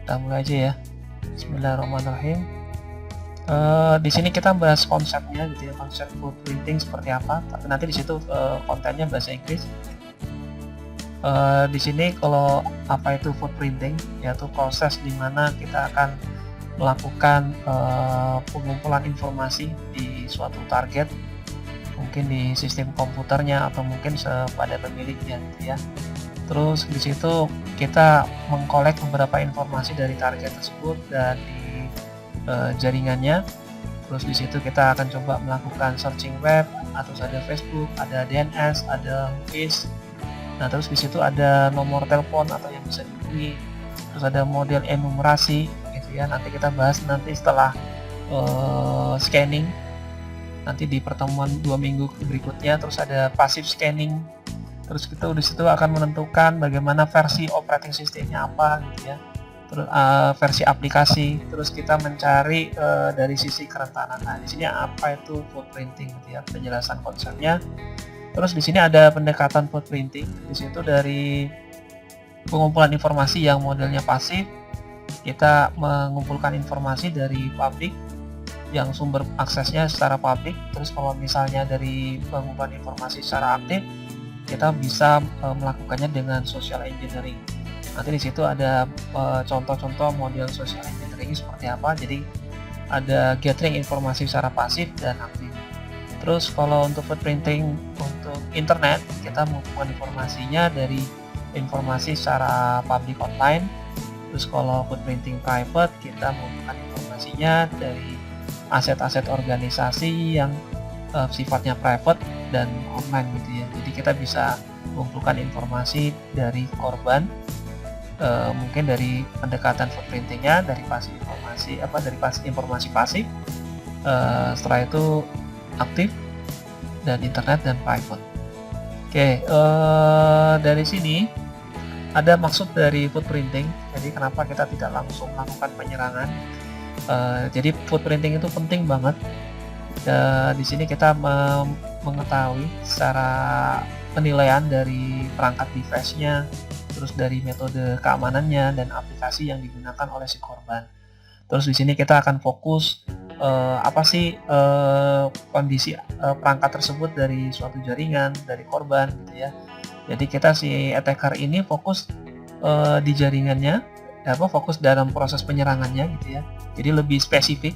Kita mulai aja ya. Bismillahirrahmanirrahim. Di sini kita bahas konsepnya gitu ya, konsep footprinting seperti apa. Tapi nanti di situ kontennya bahasa Inggris. Di sini kalau apa itu footprinting, yaitu proses di mana kita akan melakukan pengumpulan informasi di suatu target, mungkin di sistem komputernya atau mungkin pada pemiliknya gitu ya. Terus di situ kita mengkolek beberapa informasi dari target tersebut dan di jaringannya. Terus di situ kita akan coba melakukan searching web, atau ada Facebook, ada DNS, ada Face. Nah, terus di situ ada nomor telepon atau yang bisa dihubungi. Terus ada model enumerasi gitu ya. Nanti kita bahas nanti setelah scanning. Nanti di pertemuan 2 minggu berikutnya. Terus ada passive scanning. Terus kita di situ akan menentukan bagaimana versi operating sistemnya apa gitu ya. Terus versi aplikasi. Terus kita mencari dari sisi kerentanan. Nah, di sini apa itu footprinting gitu ya, penjelasan konsepnya. Terus di sini ada pendekatan footprinting. Di situ dari pengumpulan informasi yang modelnya pasif, kita mengumpulkan informasi dari publik yang sumber aksesnya secara publik. Terus kalau misalnya dari pengumpulan informasi secara aktif, kita bisa melakukannya dengan social engineering. Nanti di situ ada contoh-contoh model social engineering seperti apa. Jadi ada gathering informasi secara pasif dan aktif. Terus kalau untuk footprinting untuk internet, kita mengumpulkan informasinya dari informasi secara public online. Terus kalau footprinting private, kita mengumpulkan informasinya dari aset-aset organisasi yang sifatnya private dan online gitu ya. Jadi kita bisa mengumpulkan informasi dari korban, mungkin dari pendekatan footprintingnya dari informasi pasif, setelah itu aktif, dan internet dan private. Oke, dari sini ada maksud dari footprinting. Jadi kenapa kita tidak langsung melakukan penyerangan? Jadi footprinting itu penting banget. Di sini kita mengetahui secara penilaian dari perangkat device-nya, terus dari metode keamanannya dan aplikasi yang digunakan oleh si korban. Terus di sini kita akan fokus apa sih kondisi perangkat tersebut dari suatu jaringan, dari korban gitu ya. Jadi kita si attacker ini fokus di jaringannya, fokus dalam proses penyerangannya gitu ya. Jadi lebih spesifik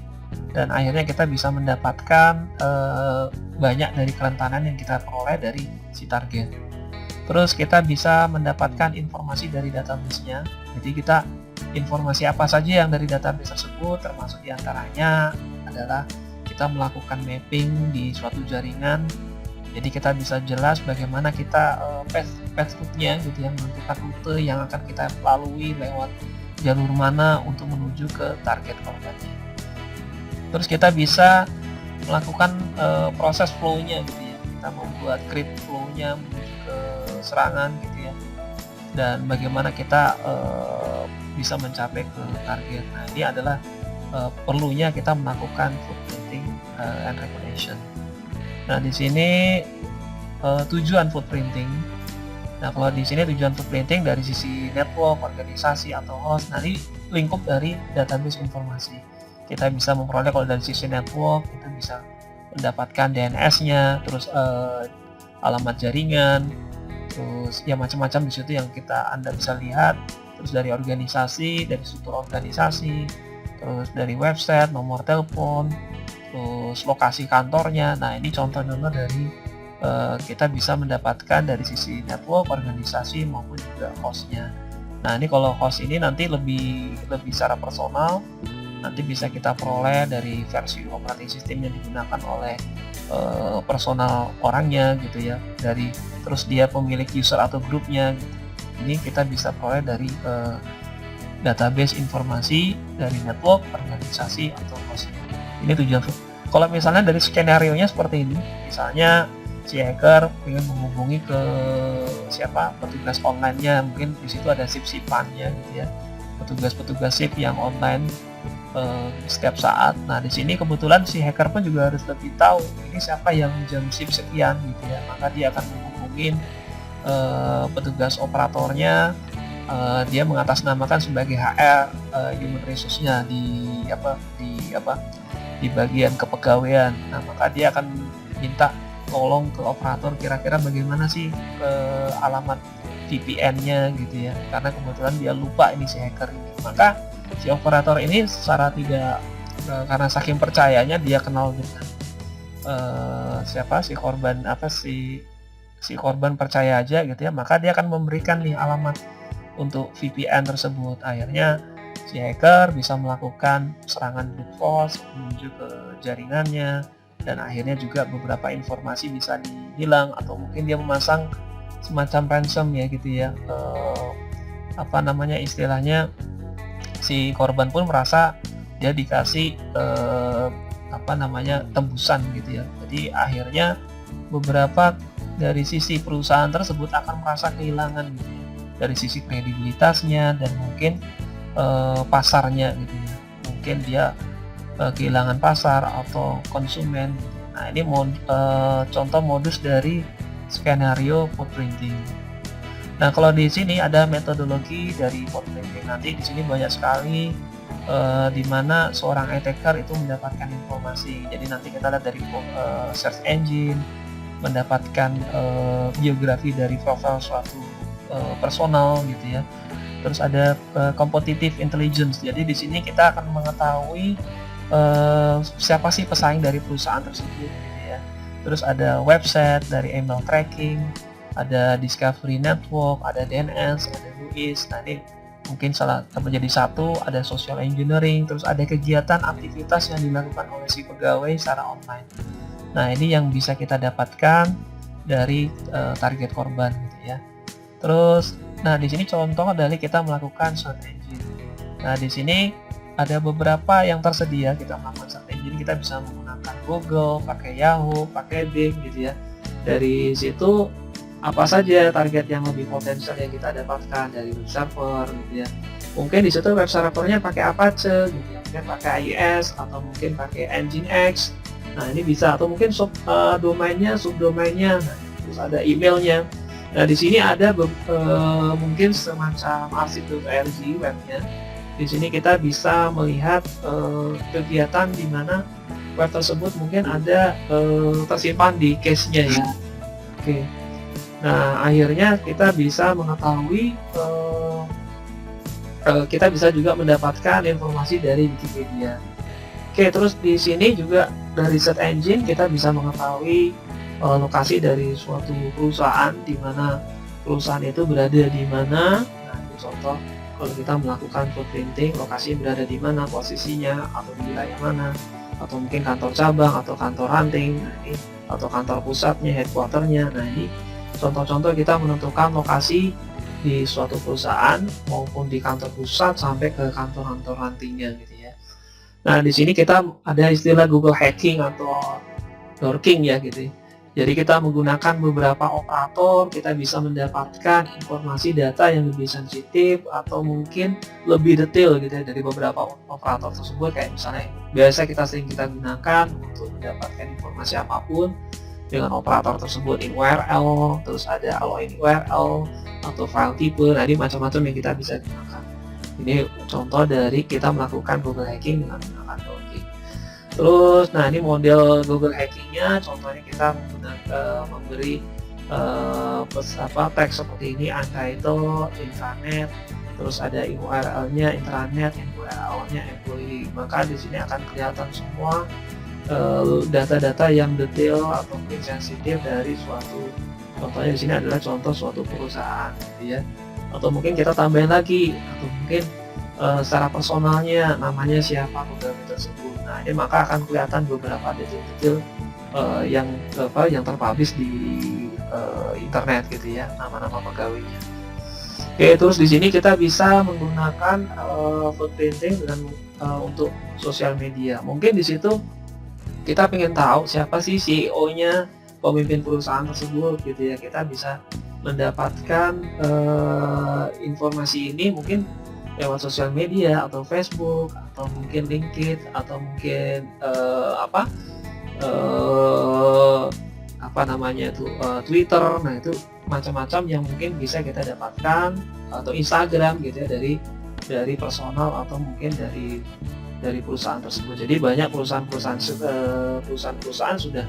dan akhirnya kita bisa mendapatkan banyak dari kerentanan yang kita peroleh dari si target. Terus kita bisa mendapatkan informasi dari database-nya. Jadi kita informasi apa saja yang dari database tersebut, termasuk diantaranya adalah kita melakukan mapping di suatu jaringan. Jadi kita bisa jelas bagaimana kita path route-nya gitu ya, menentukan rute yang akan kita lalui lewat jalur mana untuk menuju ke target korbannya. Terus kita bisa melakukan proses flow-nya gitu ya. Kita membuat script flow-nya menuju ke serangan gitu ya. Dan bagaimana kita bisa mencapai ke target. Nah, ini adalah perlunya kita melakukan footprinting and recognition. Nah, di sini tujuan footprinting. Nah, kalau di sini tujuan footprinting dari sisi network, organisasi atau host. Nah, ini lingkup dari database informasi. Kita bisa memperoleh kalau dari sisi network, kita bisa mendapatkan DNS-nya, terus alamat jaringan, terus ya macam-macam di situ yang Anda bisa lihat. Terus dari organisasi, dari struktur organisasi, terus dari website, nomor telepon, terus lokasi kantornya. Nah, ini contoh-contoh dari kita bisa mendapatkan dari sisi network, organisasi maupun juga hostnya. Nah, ini kalau host ini nanti lebih secara personal, nanti bisa kita peroleh dari versi operating system yang digunakan oleh personal orangnya gitu ya, dari terus dia pemilik user atau grupnya gitu. Ini kita bisa peroleh dari database informasi dari network, organisasi atau host. Ini tujuan. Kalau misalnya dari skenario-nya seperti ini, misalnya si hacker ingin menghubungi ke petugas online-nya, mungkin di situ ada sip-sipannya gitu ya, petugas-petugas sip yang online setiap saat. Nah, di sini kebetulan si hacker pun juga harus lebih tahu ini siapa yang jam sip sekian gitu ya, maka dia akan menghubungin petugas operatornya dia mengatasnamakan sebagai HR, human resource-nya di bagian kepegawaian. Nah, maka dia akan minta tolong ke operator kira-kira bagaimana sih alamat VPN-nya gitu ya. Karena kebetulan dia lupa ini si hacker ini. Maka si operator ini secara tidak karena saking percayanya dia kenal dengan si korban percaya aja gitu ya, maka dia akan memberikan nih alamat untuk VPN tersebut. Akhirnya si hacker bisa melakukan serangan brute force menuju ke jaringannya, dan akhirnya juga beberapa informasi bisa dihilang, atau mungkin dia memasang semacam ransom ya gitu ya. Istilahnya si korban pun merasa dia dikasih tembusan gitu ya. Jadi akhirnya beberapa dari sisi perusahaan tersebut akan merasa kehilangan gitu ya, dari sisi kredibilitasnya dan mungkin pasarnya gitu ya. Mungkin dia kehilangan pasar atau konsumen. Nah, ini contoh modus dari skenario footprinting. Nah, kalau di sini ada metodologi dari footprinting. Nanti di sini banyak sekali di mana seorang attacker itu mendapatkan informasi. Jadi nanti kita lihat dari search engine, mendapatkan biografi dari profil suatu personal gitu ya. Terus ada competitive intelligence. Jadi di sini kita akan mengetahui siapa sih pesaing dari perusahaan tersebut gitu ya. Terus ada website dari email tracking, ada discovery network, ada DNS, ada WhoIS. Nah, ini mungkin salah menjadi satu, ada social engineering, terus ada kegiatan aktivitas yang dilakukan oleh si pegawai secara online. Nah, ini yang bisa kita dapatkan dari target korban gitu ya. Terus, nah di sini contoh dari kita melakukan search engine. Nah, di sini ada beberapa yang tersedia kita melakukan search engine. Kita bisa menggunakan Google, pakai Yahoo, pakai Bing gitu ya. Dari situ apa saja target yang lebih potensial yang kita dapatkan dari web server gitu ya. Mungkin di situ web servernya pakai Apache gitu ya, mungkin pakai AES atau mungkin pakai Nginx. Nah, ini bisa, atau mungkin domainnya, subdomainnya, nah, terus ada emailnya. Nah, di sini ada mungkin semacam arsip.org webnya. Di sini kita bisa melihat kegiatan di mana web tersebut mungkin ada tersimpan di cache-nya ya. Oke. Nah, akhirnya kita bisa mengetahui, kita bisa juga mendapatkan informasi dari Wikipedia. Oke, terus di sini juga dari search engine kita bisa mengetahui lokasi dari suatu perusahaan, di mana perusahaan itu berada di mana. Nah, ini contoh kalau kita melakukan footprinting, lokasi berada di mana, posisinya, atau di wilayah mana, atau mungkin kantor cabang atau kantor hunting, nah ini, atau kantor pusatnya, headquarternya. Nah, ini contoh-contoh kita menentukan lokasi di suatu perusahaan maupun di kantor pusat sampai ke kantor-kantor huntingnya gitu ya. Nah, di sini kita ada istilah Google hacking atau dorking ya gitu. Jadi kita menggunakan beberapa operator, kita bisa mendapatkan informasi data yang lebih sensitif atau mungkin lebih detail gitu ya dari beberapa operator tersebut. Kayak misalnya biasa kita gunakan untuk mendapatkan informasi apapun dengan operator tersebut, in URL, terus ada allow in URL atau file type. Nah, ini macam-macam yang kita bisa gunakan. Ini contoh dari kita melakukan Google hacking dengan menggunakan dorking. Terus, nah ini model Google hackingnya, contohnya kita memberi teks seperti ini, untitled, intranet, terus ada URL-nya intranet, URL-nya employee. Maka di sini akan kelihatan semua data-data yang detail atau mungkin sensitif dari suatu, contohnya di sini adalah contoh suatu perusahaan gitu ya. Atau mungkin kita tambahin lagi, atau mungkin secara personalnya, namanya siapa pegawai tersebut. Nah, ini maka akan kelihatan beberapa detail-detail yang terpublish di internet gitu ya, nama-nama pegawainya. Oke, terus di sini kita bisa menggunakan footprinting dengan untuk sosial media. Mungkin di situ kita ingin tahu siapa sih CEO-nya, pemimpin perusahaan tersebut gitu ya. Kita bisa mendapatkan informasi ini mungkin lewat sosial media atau Facebook atau mungkin LinkedIn atau mungkin apa namanya itu, Twitter. Nah, itu macam-macam yang mungkin bisa kita dapatkan, atau Instagram gitu ya, dari personal atau mungkin dari perusahaan tersebut. Jadi banyak perusahaan-perusahaan sudah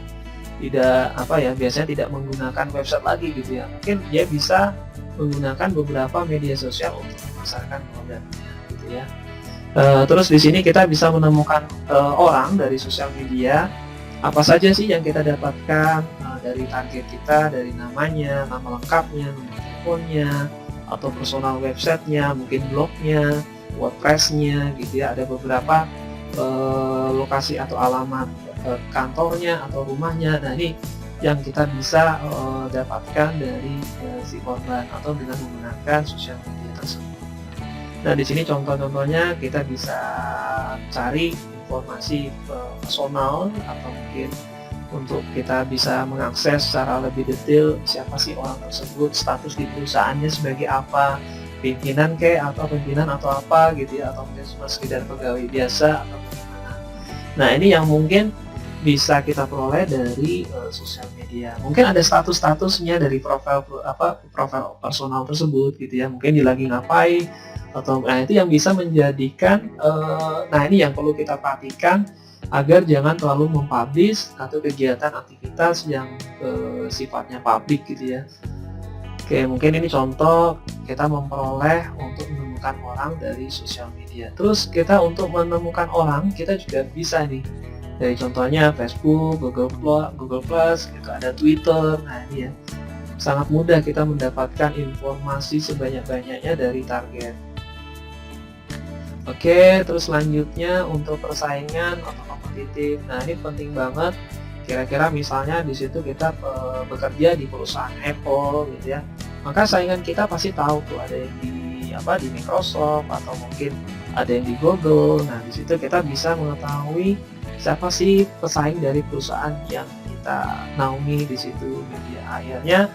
tidak apa ya, biasanya tidak menggunakan website lagi gitu ya. Mungkin dia bisa menggunakan beberapa media sosial untuk memasarkan produknya gitu ya. Terus di sini kita bisa menemukan orang dari sosial media, apa saja sih yang kita dapatkan dari target kita, dari namanya, nama lengkapnya, nomor teleponnya, atau personal websitenya, mungkin blognya, WordPress-nya gitu ya. Ada beberapa lokasi atau alamat kantornya atau rumahnya. Nah, ini yang kita bisa dapatkan dari si korban atau dengan menggunakan sosial media tersebut. Nah, di sini contoh-contohnya kita bisa cari informasi personal, atau mungkin untuk kita bisa mengakses secara lebih detail siapa sih orang tersebut, status di perusahaannya sebagai apa, pimpinan atau pimpinan atau apa gitu ya, atau mungkin cuma sekedar pegawai biasa atau bagaimana. Nah, ini yang mungkin bisa kita peroleh dari sosial media. Mungkin ada status-statusnya dari profil personal tersebut gitu ya. Mungkin dia lagi ngapain, atau nah itu yang bisa menjadikan nah ini yang perlu kita perhatikan agar jangan terlalu mempublish atau kegiatan aktivitas yang sifatnya publik gitu ya. Oke, mungkin ini contoh kita memperoleh untuk menemukan orang dari sosial media. Terus kita untuk menemukan orang, kita juga bisa nih dari contohnya Facebook, Google Plus, gitu, ada Twitter. Nah, ini ya sangat mudah kita mendapatkan informasi sebanyak-banyaknya dari target. Oke, terus selanjutnya untuk persaingan atau kompetitif. Nah, ini penting banget. Kira-kira misalnya di situ kita bekerja di perusahaan Apple gitu ya. Maka saingan kita pasti tahu tuh, ada yang di Microsoft atau mungkin ada yang di Google. Nah, di situ kita bisa mengetahui siapa sih pesaing dari perusahaan yang kita naungi di situ gitu ya. Akhirnya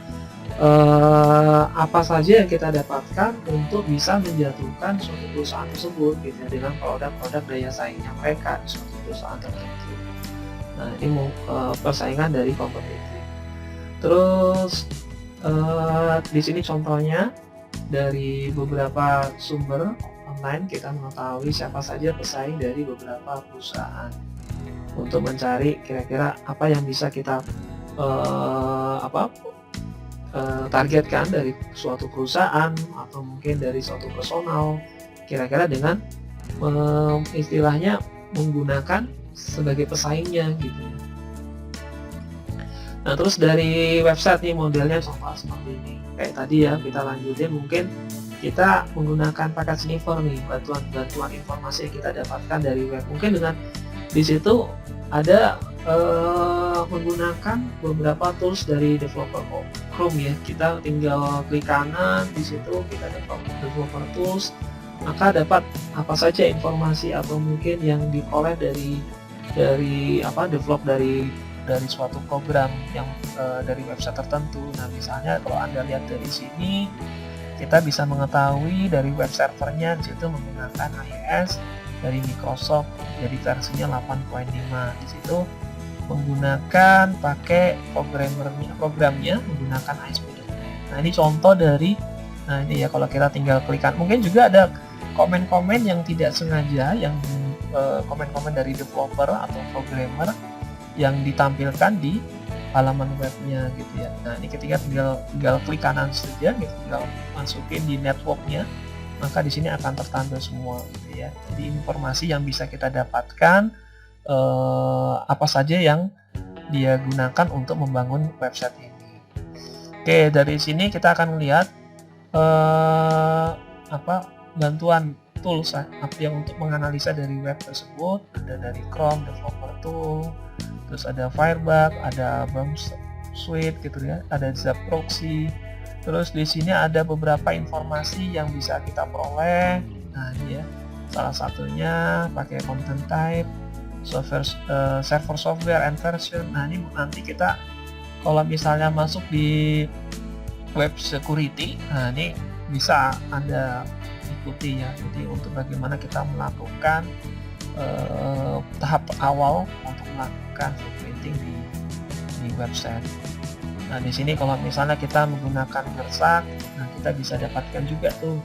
apa saja yang kita dapatkan untuk bisa menjatuhkan suatu perusahaan tersebut gitu ya, dengan produk-produk daya saingnya mereka di suatu perusahaan tertentu. Nah, ini persaingan dari kompetitif. Terus di sini contohnya dari beberapa sumber online kita mengetahui siapa saja pesaing dari beberapa perusahaan untuk mencari kira-kira apa yang bisa kita targetkan dari suatu perusahaan atau mungkin dari suatu personal, kira-kira dengan istilahnya menggunakan sebagai pesaingnya gitu. Nah, terus dari website nih modelnya contoh seperti ini. Kayak tadi ya, kita lanjutin, mungkin kita menggunakan paket sniffer nih, bantuan informasi yang kita dapatkan dari web. Mungkin dengan di situ ada menggunakan beberapa tools dari developer Chrome ya. Kita tinggal klik kanan, di situ kita dapat developer tools, maka dapat apa saja informasi atau mungkin yang diperoleh dari develop dari suatu program yang dari website tertentu. Nah, misalnya kalau Anda lihat dari sini, kita bisa mengetahui dari web servernya di situ menggunakan IIS dari Microsoft, jadi versinya 8.5. Di situ menggunakan pakai programnya menggunakan ASP.NET. Nah, ini contoh dari, nah ini ya kalau kita tinggal klikkan, mungkin juga ada komen-komen yang tidak sengaja, yang komen-komen dari developer atau programmer yang ditampilkan di halaman webnya gitu ya. Nah, ini ketika tinggal klik kanan saja, gitu, tinggal masukin di networknya, maka di sini akan tertanda semua gitu ya. Jadi informasi yang bisa kita dapatkan apa saja yang dia gunakan untuk membangun website ini. Oke, dari sini kita akan melihat bantuan tools yang untuk menganalisa dari web tersebut. Ada dari Chrome Developer Tool, terus ada Firebug, ada Bump Suite gitu ya, ada Zaproxy. Terus di sini ada beberapa informasi yang bisa kita peroleh. Nah, ini ya, salah satunya pakai content type, server software and version. Nah, ini nanti kita kalau misalnya masuk di web security, nah ini bisa Anda ikuti ya. Jadi untuk bagaimana kita melakukan tahap awal untuk melakukan fingerprinting di website. Nah, di sini kalau misalnya kita menggunakan Gersak, nah kita bisa dapatkan juga tuh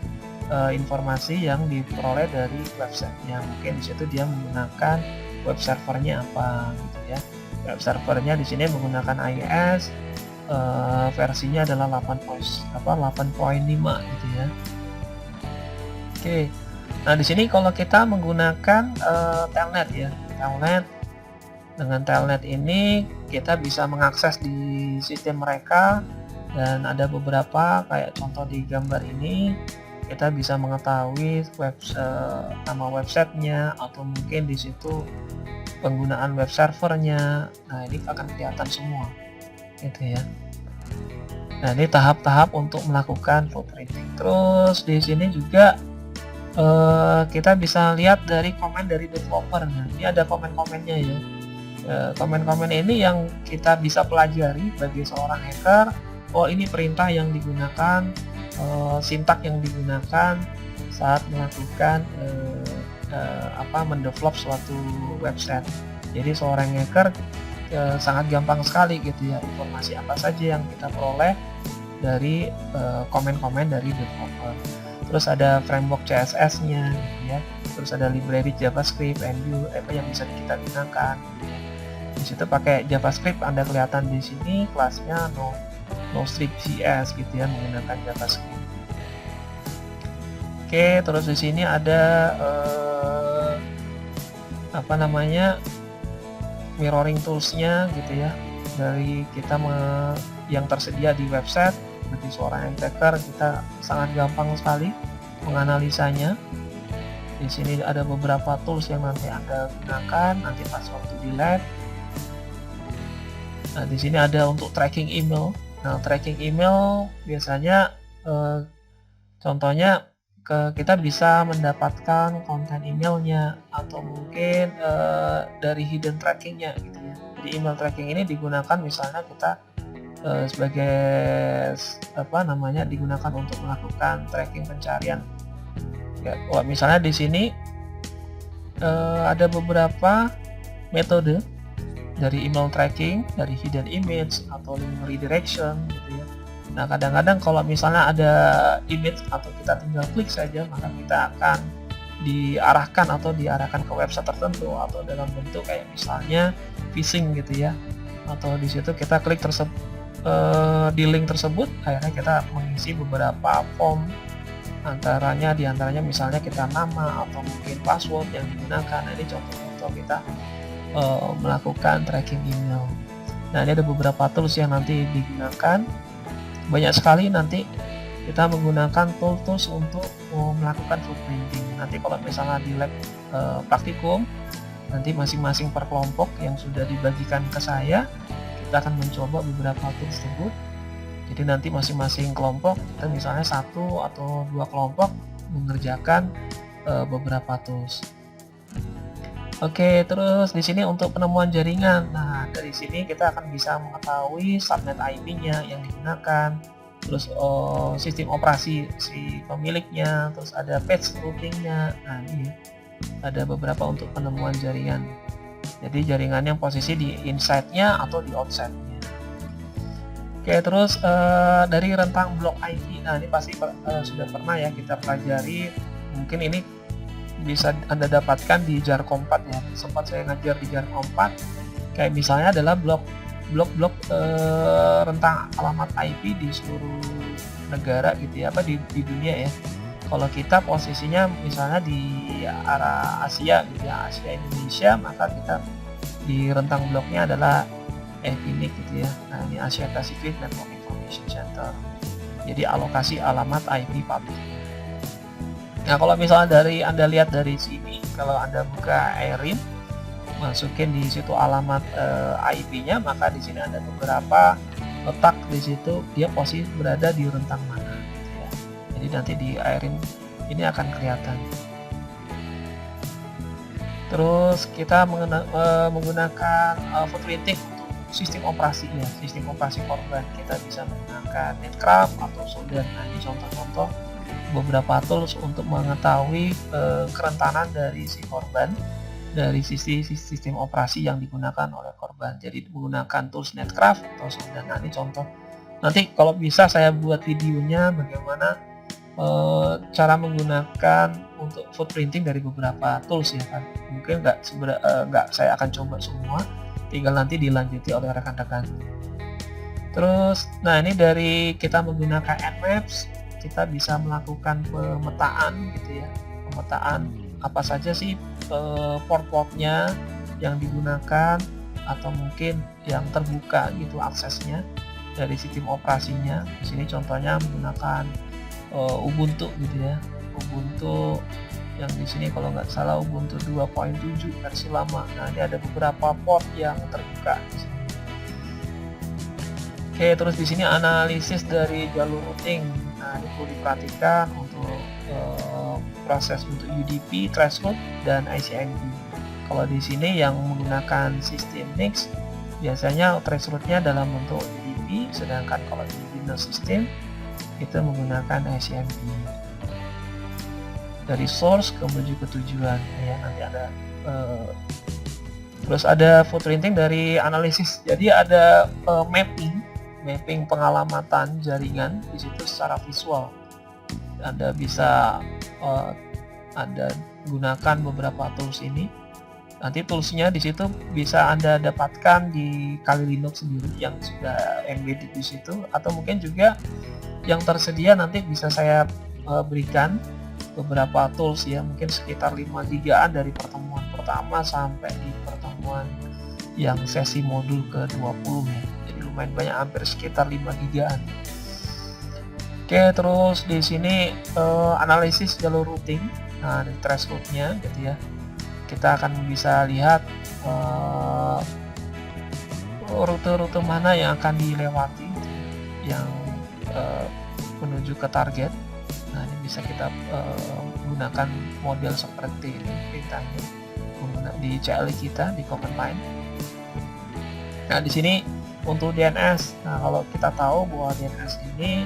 informasi yang diperoleh dari websitenya. Mungkin di situ dia menggunakan web servernya apa gitu ya. Web servernya di sini menggunakan IIS, versinya adalah 8.5 gitu ya. Oke. Nah, di sini kalau kita menggunakan telnet ya. Telnet, dengan telnet ini kita bisa mengakses di sistem mereka, dan ada beberapa kayak contoh di gambar ini kita bisa mengetahui nama websitenya, atau mungkin di situ penggunaan web servernya. Nah, ini akan kelihatan semua gitu ya. Nah, ini tahap-tahap untuk melakukan footprinting. Terus di sini juga kita bisa lihat dari komen dari developer. Nah, ini ada komen-komennya ya. Komen-komen ini yang kita bisa pelajari bagi seorang hacker. Oh, ini perintah yang digunakan, sintak yang digunakan saat melakukan mendevelop suatu website. Jadi seorang hacker sangat gampang sekali gitu ya, informasi apa saja yang kita peroleh dari komen-komen dari developer. Terus ada framework CSS-nya gitu ya. Terus ada library JavaScript, yang bisa kita gunakan. Di situ pakai JavaScript, Anda kelihatan di sini kelasnya NoStrip.js gitu ya, menggunakan JavaScript. Oke, terus di sini ada mirroring tools-nya gitu ya, dari kita yang tersedia di website. Bagi seorang hacker kita sangat gampang sekali menganalisanya. Di sini ada beberapa tools yang nanti Anda gunakan nanti pas waktu di lab. Nah, di sini ada untuk tracking email. Nah, tracking email biasanya contohnya kita bisa mendapatkan konten emailnya, atau mungkin dari hidden trackingnya gitu ya. Jadi email tracking ini digunakan misalnya kita digunakan untuk melakukan tracking pencarian. Ya, misalnya di sini ada beberapa metode dari email tracking, dari hidden image atau link redirection gitu ya. Nah, kadang-kadang kalau misalnya ada image atau kita tinggal klik saja, maka kita akan diarahkan ke website tertentu, atau dalam bentuk kayak misalnya phishing gitu ya. Atau di situ kita klik di link tersebut, akhirnya kita mengisi beberapa form, diantaranya misalnya kita nama atau mungkin password yang digunakan. Nah, ini contoh-contoh kita melakukan tracking email. Nah, ini ada beberapa tools yang nanti digunakan. Banyak sekali nanti kita menggunakan tools untuk melakukan footprinting. Nanti kalau misalnya di lab praktikum, nanti masing-masing per kelompok yang sudah dibagikan ke saya, kita akan mencoba beberapa tools tersebut. Jadi nanti masing-masing kelompok, kita misalnya 1 atau 2 kelompok mengerjakan beberapa tools. Oke, terus di sini untuk penemuan jaringan. Nah, dari sini kita akan bisa mengetahui subnet IP-nya yang digunakan, terus sistem operasi si pemiliknya, terus ada page routing-nya. Nah, ini ya, ada beberapa untuk penemuan jaringan. Jadi jaringan yang posisi di inside-nya atau di outside-nya. Oke, terus dari rentang blok IP. Nah, ini pasti sudah pernah ya kita pelajari. Mungkin ini bisa Anda dapatkan di Jarkom 4 ya. Sempat saya ngajar di Jarkom 4. Kayak misalnya adalah blok rentang alamat IP di seluruh negara gitu ya, di dunia ya. Kalau kita posisinya misalnya di arah Asia gitu ya, Asia Indonesia, maka kita di rentang bloknya adalah EPNIC gitu ya. Nah, ini Asia Pacific Network Information Center. Jadi alokasi alamat IP publik. Nah, kalau misalnya Anda lihat dari sini, kalau Anda buka AIRIN, masukin di situ alamat IP-nya, maka di sini ada beberapa letak di situ dia posisi berada di rentang mana gitu ya. Jadi nanti di AIRIN ini akan kelihatan. Terus kita menggunakan footprinting untuk sistem operasinya, sistem operasi korban. Kita bisa menggunakan Netcraft atau Soldat. Nah, ini contoh-contoh beberapa tools untuk mengetahui kerentanan dari si korban dari sisi sistem operasi yang digunakan oleh korban. Jadi menggunakan tools Netcraft atau dan ini contoh. Nanti kalau bisa saya buat videonya bagaimana cara menggunakan untuk footprinting dari beberapa tools ya kan. Mungkin nggak saya akan coba semua, tinggal nanti dilanjuti oleh rekan-rekan. Terus, nah ini dari kita menggunakan Nmaps, kita bisa melakukan pemetaan gitu ya. Pemetaan apa saja sih port-portnya yang digunakan atau mungkin yang terbuka gitu aksesnya dari sistem operasinya. Di sini contohnya menggunakan Ubuntu gitu ya. Ubuntu yang di sini kalau nggak salah Ubuntu 2.7 versi lama. Nah, ini ada beberapa port yang terbuka di sini. Oke, terus di sini analisis dari jalur routing. Nah, ini perlu diperhatikan untuk proses untuk UDP, threshold, dan ICMP. Kalau di sini yang menggunakan sistem Nix, biasanya thresholdnya dalam bentuk UDP, sedangkan kalau di Windows system itu menggunakan ICMP. Dari source ke menuju ke tujuan ya, nanti ada terus ada footprinting dari analisis. Jadi ada mapping pengalamatan jaringan di situ secara visual. Anda bisa Anda gunakan beberapa tools ini. Nanti toolsnya di situ bisa Anda dapatkan di Kali Linux sendiri yang sudah embedded di situ, atau mungkin juga yang tersedia nanti bisa saya berikan beberapa tools ya, mungkin sekitar 5 gigaan dari pertemuan pertama sampai di pertemuan yang sesi modul ke-20 ya. Jadi lumayan banyak, hampir sekitar 5 gigaan. Oke, terus di sini analisis jalur routing. Nah, di thresholdnya gitu ya. Kita akan bisa lihat rute-rute mana yang akan dilewati yang menuju ke target. Nah, ini bisa kita gunakan model seperti ini perintahnya di CLI kita di command line. Nah, di sini untuk DNS. Nah, kalau kita tahu bahwa DNS ini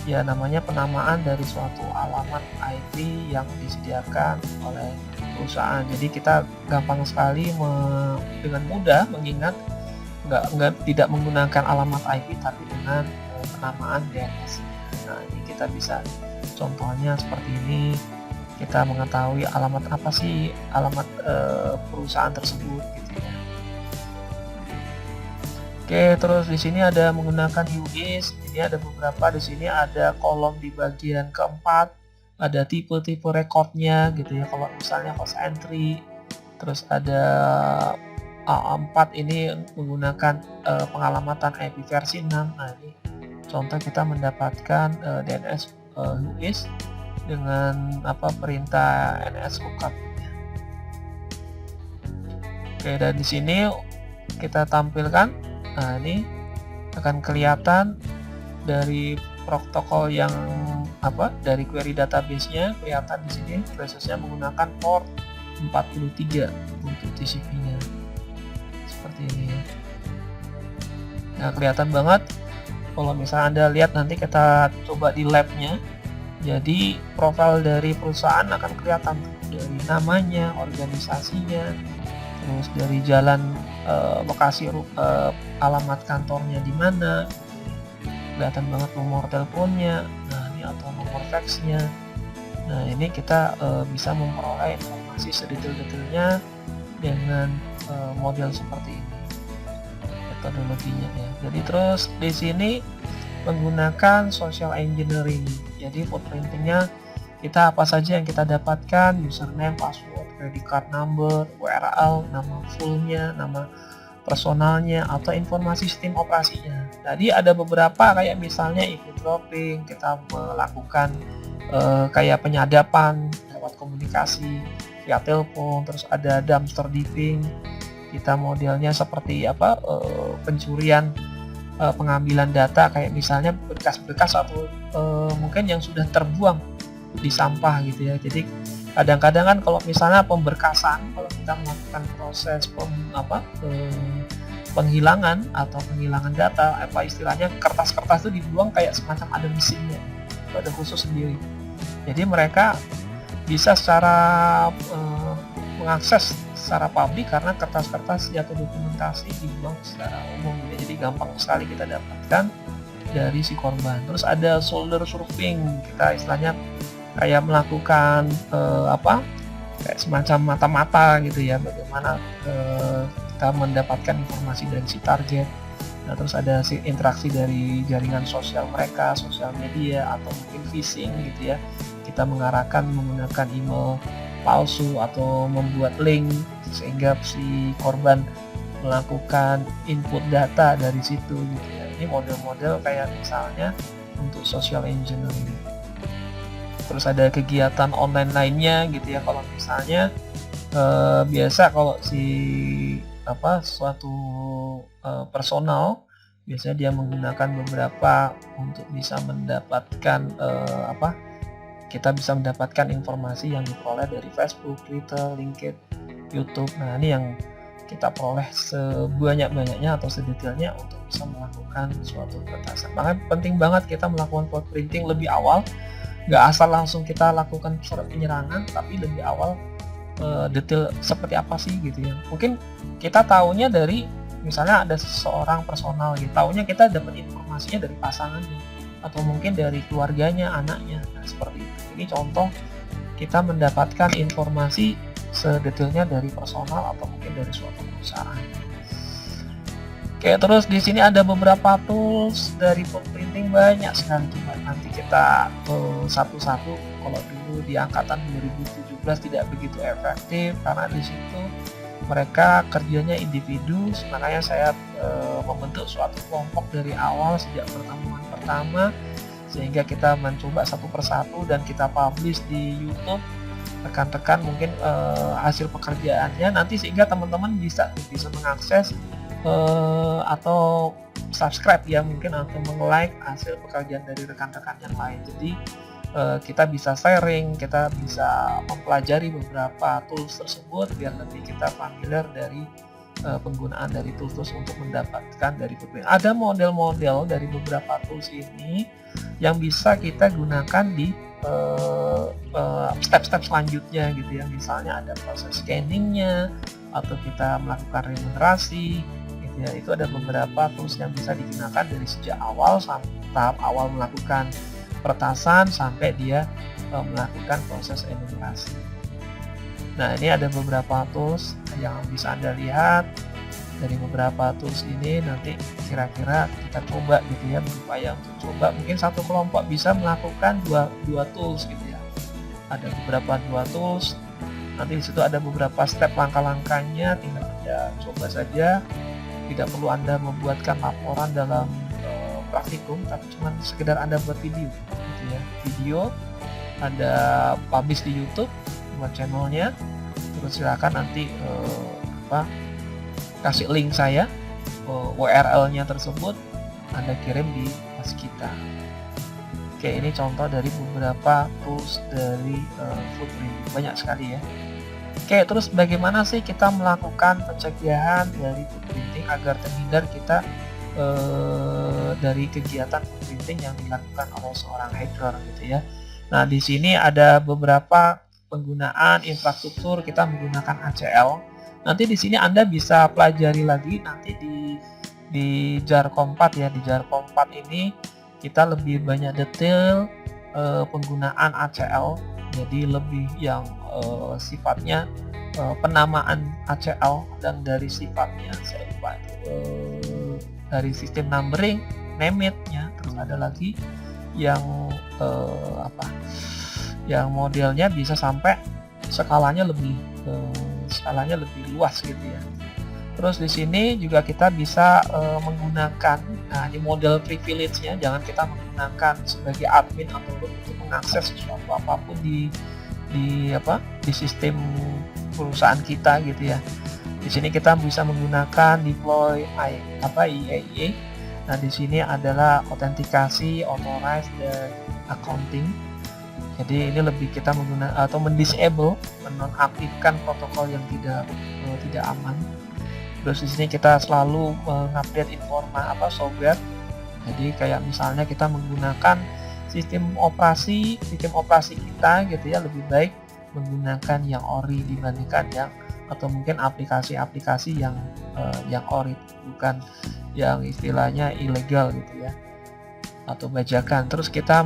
ya namanya penamaan dari suatu alamat IP yang disediakan oleh perusahaan. Jadi kita gampang sekali dengan mudah mengingat tidak menggunakan alamat IP tapi dengan penamaan DNS. Nah, ini kita bisa contohnya seperti ini. Kita mengetahui alamat apa sih alamat perusahaan tersebut gitu ya. Oke, terus di sini ada menggunakan UIS. Ini ada beberapa, di sini ada kolom di bagian keempat, ada tipe-tipe recordnya gitu ya. Kalau misalnya host entry, terus ada A4 ini menggunakan pengalamatan IP versi 6. Nah, ini contoh kita mendapatkan DNS UIS dengan perintah ns lookup. Oke, dan di sini kita tampilkan. Nah, ini akan kelihatan dari protokol yang dari query database-nya, kelihatan di sini prosesnya menggunakan port 43 untuk TCP-nya. Seperti ini ya. Nah, kelihatan banget kalau misalnya Anda lihat, nanti kita coba di lab-nya. Jadi profil dari perusahaan akan kelihatan dari namanya, organisasinya, terus dari jalan lokasi alamat kantornya di mana, kelihatan banget nomor teleponnya, nah ini atau nomor faxnya. Nah, ini kita bisa memperoleh informasi sedetail-detailnya dengan model seperti ini metodologinya ya. Jadi terus di sini menggunakan social engineering. Jadi footprintingnya kita apa saja yang kita dapatkan, username, password, credit card number, URL, nama fullnya, nama personalnya, atau informasi sistem operasinya. Jadi ada beberapa kayak misalnya event dropping, kita melakukan kayak penyadapan lewat komunikasi via telepon, terus ada dumpster diving, kita modelnya seperti pencurian pengambilan data kayak misalnya berkas-berkas atau mungkin yang sudah terbuang di sampah gitu ya. Jadi kadang-kadang kan kalau misalnya pemberkasan, kalau kita melakukan proses penghilangan atau penghilangan data, istilahnya kertas-kertas itu dibuang kayak semacam ada mesinnya, ada khusus sendiri. Jadi mereka bisa secara mengakses secara publik karena kertas-kertas atau dokumentasi dibuang secara umum gitu. Jadi gampang sekali kita dapatkan dari si korban. Terus ada shoulder surfing, kita istilahnya kayak melakukan kayak semacam mata-mata gitu ya, bagaimana kita mendapatkan informasi dari si target. Nah, terus ada si interaksi dari jaringan sosial mereka, sosial media, atau mungkin phishing gitu ya, kita mengarahkan menggunakan email palsu atau membuat link sehingga si korban melakukan input data dari situ gitu ya. Ini model-model kayak misalnya untuk social engineering. Terus ada kegiatan online lainnya gitu ya, kalau misalnya biasa kalau si suatu personal biasanya dia menggunakan beberapa untuk bisa mendapatkan kita bisa mendapatkan informasi yang diperoleh dari Facebook, Twitter, LinkedIn, YouTube. Nah, ini yang kita peroleh sebanyak-banyaknya atau sedetailnya untuk bisa melakukan suatu peretasan. Makanya penting banget kita melakukan footprinting lebih awal, nggak asal langsung kita lakukan penyerangan, tapi lebih awal detail seperti apa sih gitu ya. Mungkin kita tahunya dari misalnya ada seseorang personal gitu, tahunya kita dapat informasinya dari pasangannya atau mungkin dari keluarganya, anaknya. Nah, seperti itu. Ini contoh kita mendapatkan informasi sedetailnya dari personal atau mungkin dari suatu perusahaan. Oke, terus di sini ada beberapa tools dari footprinting, banyak sekali. Coba nanti kita satu-satu. Kalau dulu di angkatan 2017 tidak begitu efektif karena di situ mereka kerjanya individu, makanya saya membentuk suatu kelompok dari awal sejak pertemuan pertama, sehingga kita mencoba satu persatu dan kita publish di YouTube. Rekan-rekan mungkin hasil pekerjaannya nanti, sehingga teman-teman bisa mengakses atau subscribe ya mungkin, atau meng-like hasil pekerjaan dari rekan-rekan yang lain. Jadi kita bisa sharing, kita bisa mempelajari beberapa tools tersebut biar lebih kita familiar dari penggunaan dari tools untuk mendapatkan dari footprint. Ada model-model dari beberapa tools ini yang bisa kita gunakan di step-step selanjutnya gitu ya. Misalnya ada proses scanningnya atau kita melakukan regenerasi gitu ya. Itu ada beberapa tools yang bisa digunakan dari sejak awal sampai tahap awal melakukan peretasan sampai dia melakukan proses enumerasi. Nah, ini ada beberapa tools yang bisa Anda lihat. Dari beberapa tools ini nanti kira-kira kita coba gitu ya, berupaya untuk coba. Mungkin satu kelompok bisa melakukan dua tools gitu ya. Ada beberapa dua tools. Nanti di situ ada beberapa step langkah-langkahnya, tinggal Anda coba saja. Tidak perlu Anda membuatkan laporan dalam praktikum, tapi cuma sekedar Anda buat video gitu ya. Video Anda publish di YouTube buat channelnya, terus silakan nanti kasih link saya, URL-nya tersebut Anda kirim di Waskita. Oke, ini contoh dari beberapa tools dari footprint, banyak sekali ya. Oke, terus bagaimana sih kita melakukan pencegahan dari footprinting agar terhindar kita dari kegiatan footprinting yang dilakukan oleh seorang hacker gitu ya. Nah, di sini ada beberapa penggunaan infrastruktur, kita menggunakan ACL. Nanti di sini Anda bisa pelajari lagi nanti di JAR Kompat ya. Di JAR Kompat ini kita lebih banyak detail penggunaan ACL. Jadi lebih yang sifatnya penamaan ACL, dan dari sifatnya saya lupa dari sistem numbering, name it ya. Terus ada lagi yang yang modelnya bisa sampai skalanya lebih luas gitu ya. Terus di sini juga kita bisa menggunakan, nah ini model privilege-nya, jangan kita menggunakan sebagai admin atau untuk mengakses sesuatu apapun di sistem perusahaan kita gitu ya. Di sini kita bisa menggunakan deploy IAA. Nah, di sini adalah autentikasi, authorize, dan accounting. Jadi ini lebih kita menggunakan atau mendisable, menonaktifkan protokol yang tidak aman. Terus di sini kita selalu mengupdate informasi software. Jadi kayak misalnya kita menggunakan sistem operasi kita gitu ya, lebih baik menggunakan yang ori dibandingkan yang atau mungkin aplikasi-aplikasi yang ori, bukan yang istilahnya ilegal gitu ya, atau bajakan. Terus kita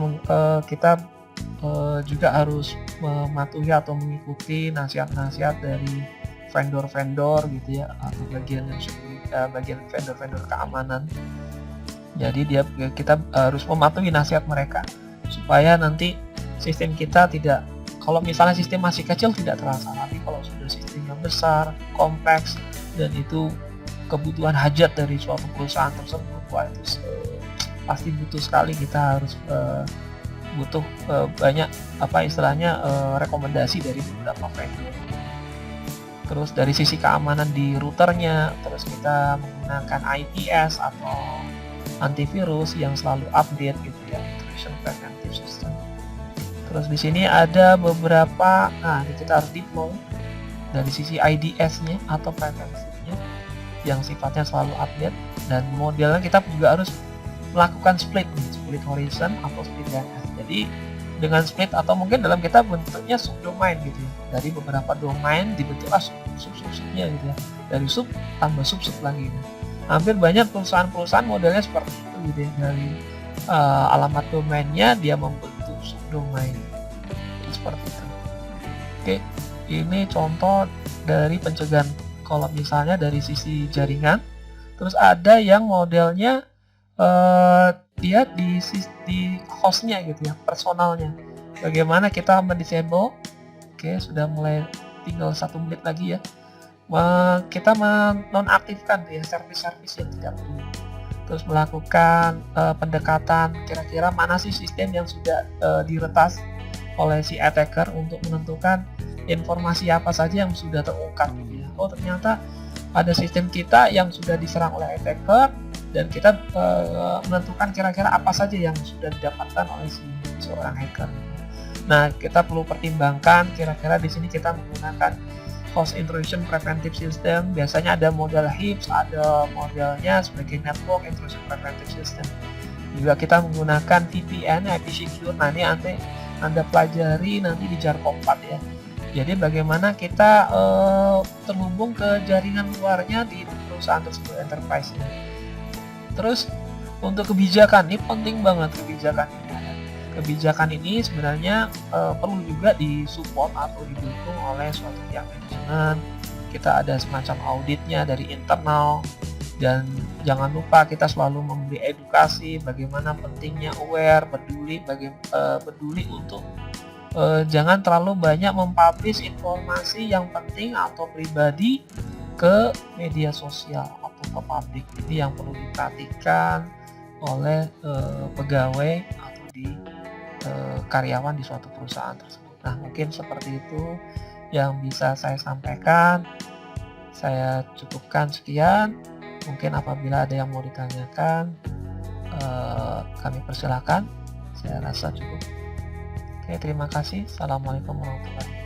juga harus mematuhi atau mengikuti nasihat-nasihat dari vendor-vendor gitu ya, atau bagian vendor-vendor keamanan. Jadi kita harus mematuhi nasihat mereka supaya nanti sistem kita tidak, kalau misalnya sistem masih kecil tidak terasa, tapi kalau sudah sistem yang besar, kompleks, dan itu kebutuhan hajat dari suatu perusahaan tersebut, wah itu pasti butuh sekali, kita harus butuh banyak rekomendasi dari beberapa vendor. Terus dari sisi keamanan di routernya, terus kita menggunakan IPS atau antivirus yang selalu update gitu ya, intrusion preventive system. Terus di sini ada beberapa, kita harus deploy dari sisi IDS-nya atau preventifnya yang sifatnya selalu update, dan modelnya kita juga harus melakukan split horizon atau split DNS. Jadi dengan split, atau mungkin dalam kita bentuknya subdomain gitu ya, dari beberapa domain dibentuklah sub-subnya gitu ya, dari sub tambah sub lagi gitu. Hampir banyak perusahaan-perusahaan modelnya seperti itu gitu ya, dari alamat domainnya dia membentuk subdomain seperti itu. Oke, ini contoh dari pencegahan kalau misalnya dari sisi jaringan. Terus ada yang modelnya dia di hostnya gitu ya, personalnya. Bagaimana kita mendisable? Oke, sudah mulai tinggal 1 menit lagi ya. Kita menonaktifkan ya service-service yang tidak perlu. Terus melakukan pendekatan kira-kira mana sih sistem yang sudah diretas oleh si attacker untuk menentukan informasi apa saja yang sudah terungkap gitu ya. Oh, ternyata ada sistem kita yang sudah diserang oleh attacker, dan kita menentukan kira-kira apa saja yang sudah didapatkan oleh seorang hacker. Nah, kita perlu pertimbangkan kira-kira di sini kita menggunakan host intrusion preventive system. Biasanya ada model HIPS, ada modelnya sebagai network intrusion preventive system. Juga kita menggunakan VPN, IP secure. Nah, ini nanti Anda pelajari nanti di JARCOM 4 ya. Jadi bagaimana kita terhubung ke jaringan luarnya di perusahaan tersebut, enterprise -nya. Terus untuk kebijakan, ini penting banget kebijakan ini. Kebijakan ini sebenarnya perlu juga disupport atau didukung oleh suatu pihak manajemen. Kita ada semacam auditnya dari internal, dan jangan lupa kita selalu memberi edukasi bagaimana pentingnya aware, peduli untuk jangan terlalu banyak mempublish informasi yang penting atau pribadi ke media sosial atau ke publik. Ini yang perlu diperhatikan oleh pegawai atau karyawan di suatu perusahaan tersebut. Nah, mungkin seperti itu yang bisa saya sampaikan. Saya cukupkan sekian. Mungkin apabila ada yang mau ditanyakan, kami persilakan. Saya rasa cukup. Oke, terima kasih. Assalamualaikum warahmatullahi wabarakatuh.